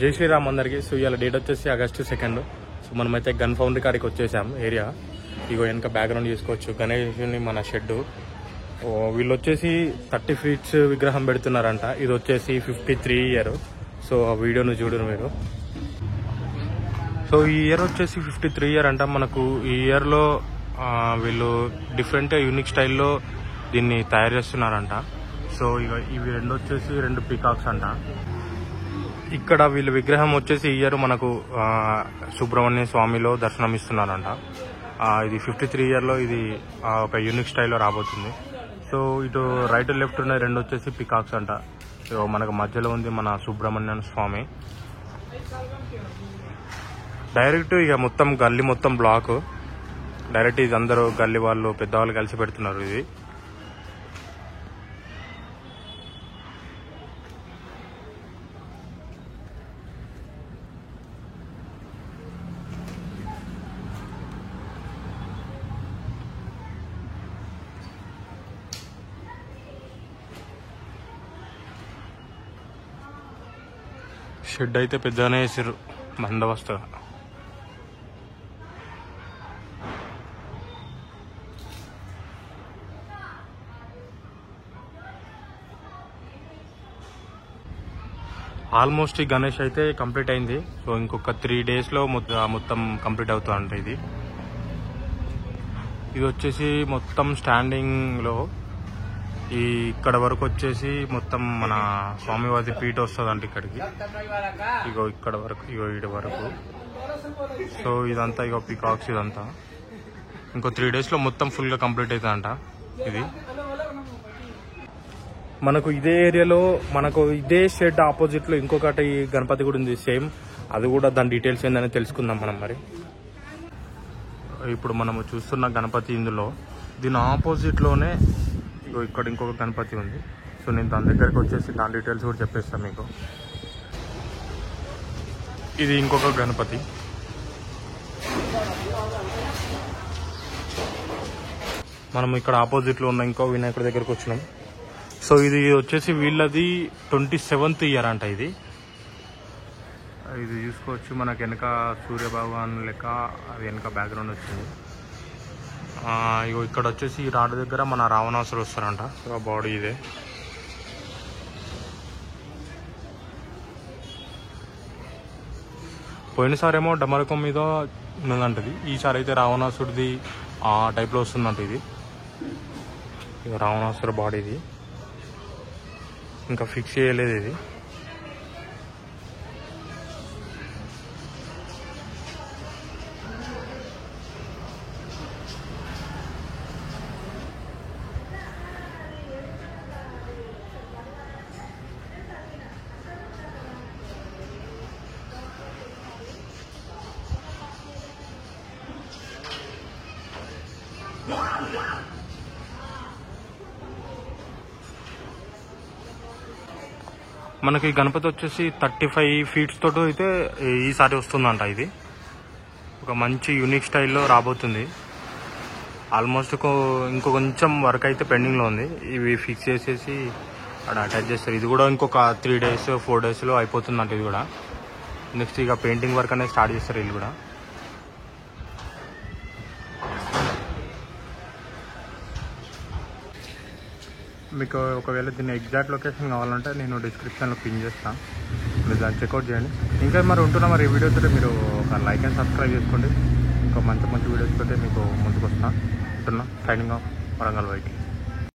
జై శ్రీరామ్ అందరికి. సో ఇవాళ డేట్ వచ్చేసి August 2. సో మనమైతే గన్ ఫౌండరీ కాడికి వచ్చేసాం ఏరియా. ఇగో వెనక బ్యాక్గ్రౌండ్ చూసుకోవచ్చు, గణేషుని మన షెడ్. వీళ్ళు వచ్చేసి 30 feet విగ్రహం పెడుతున్నారంట. ఇది వచ్చేసి 53 year. సో ఆ వీడియోను చూడరు మీరు. సో ఈ ఇయర్ వచ్చేసి 53 year అంట. మనకు ఈ ఇయర్లో వీళ్ళు డిఫరెంట్ యూనిక్ స్టైల్లో దీన్ని తయారు చేస్తున్నారంట. సో ఇక ఇవి వచ్చేసి 2 పీకాక్స్ అంట. ఇక్కడ వీళ్ళ విగ్రహం వచ్చేసి ఈ ఇయర్ మనకు సుబ్రహ్మణ్య స్వామిలో దర్శనమిస్తున్నారంట. ఇది 53 yearలో ఇది ఒక యూనిక్ స్టైల్లో రాబోతుంది. సో ఇటు రైట్ లెఫ్ట్ ఉన్న 2 వచ్చేసి పికాక్స్ అంట. సో మనకు మధ్యలో ఉంది మన సుబ్రహ్మణ్య స్వామి. డైరెక్ట్ ఇక మొత్తం గల్లీ మొత్తం బ్లాక్. డైరెక్ట్ ఇది అందరూ గల్లీ వాళ్ళు పెద్దవాళ్ళు కలిసి పెడుతున్నారు. ఇది షెడ్ అయితే పెద్దగానే వేసారు బందోబస్తుగా. ఆల్మోస్ట్ ఈ గణేష్ అయితే కంప్లీట్ అయింది. సో ఇంకొక 3 daysలో మొత్తం కంప్లీట్ అవుతుంది. ఇది వచ్చేసి మొత్తం స్టాండింగ్లో ఇక్కడ వరకు వచ్చేసి మొత్తం మన స్వామివారి పీఠ వస్తుందంట ఇక్కడికి. ఇగో ఇక్కడ వరకు, ఇగో ఇటు వరకు. సో ఇదంతా ఇగో పీకాక్స్ ఇదంతా ఇంకో 3 daysలో మొత్తం ఫుల్గా కంప్లీట్ అవుతుందంట. ఇది మనకు ఇదే ఏరియాలో మనకు ఇదే షెడ్ ఆపోజిట్లో ఇంకొకటి గణపతి కూడా ఉంది సేమ్. అది కూడా దాని డీటెయిల్స్ ఏందని తెలుసుకుందాం మనం. మరి ఇప్పుడు మనము చూస్తున్న గణపతి ఇందులో దీని ఆపోజిట్లోనే ఇక్కడ ఇంకొక గణపతి ఉంది. సో నేను దాని దగ్గరకు వచ్చేసి దాని డీటెయిల్స్ కూడా చెప్పేస్తాను మీకు. ఇది ఇంకొక గణపతి. మనం ఇక్కడ ఆపోజిట్లో ఉన్న ఇంకో వినాయకుడి దగ్గరకు వచ్చినాం. సో ఇది వచ్చేసి వీళ్ళది 27th year అంట. ఇది చూసుకోవచ్చు మనకు వెనక సూర్యభగవాన్ లెక్క అది వెనక బ్యాక్గ్రౌండ్ వచ్చింది. ఇగో ఇక్కడ వచ్చేసి ఈ రాడ్ దగ్గర మన రావణాసురు వస్తారంట. సో బాడీ ఇదే. పోయినసారేమో డమరకం మీద ఉన్నదంటది, ఈసారి అయితే రావణాసుడిది ఆ టైప్లో వస్తుందంట. ఇది ఇక రావణాసుర బాడీ. ఇది ఇంకా ఫిక్స్ చేయలేదు. ఇది మనకి గణపతి వచ్చేసి 35 feet తోటి అయితే ఈసారి వస్తుందంట. ఇది ఒక మంచి యూనిక్ స్టైల్లో రాబోతుంది. ఆల్మోస్ట్ ఇంకో కొంచెం వర్క్ అయితే పెండింగ్లో ఉంది. ఇవి ఫిక్స్ చేసేసి అక్కడ అటాచ్ చేస్తారు. ఇది కూడా ఇంకొక 3 days 4 daysలో అయిపోతుందంట. ఇది కూడా నెక్స్ట్ ఇక పెయింటింగ్ వర్క్ అనేది స్టార్ట్ చేస్తారు వీళ్ళు కూడా. మీకు ఒకవేళ దీని ఎగ్జాక్ట్ లొకేషన్ కావాలంటే నేను డిస్క్రిప్షన్లో పిన్ చేస్తాను, మీరు దాన్ని చెక్అవుట్ చేయండి. ఇంకా మరి ఉంటున్నా మరి ఈ వీడియోతో మీరు ఒక లైక్ అండ్ సబ్స్క్రైబ్ చేసుకోండి. ఇంకా మంచి మంచి వీడియోస్ తోటే మీకు ముందుకు వస్తాను. ఉంటున్నా. Signing off, Warangal వైకి.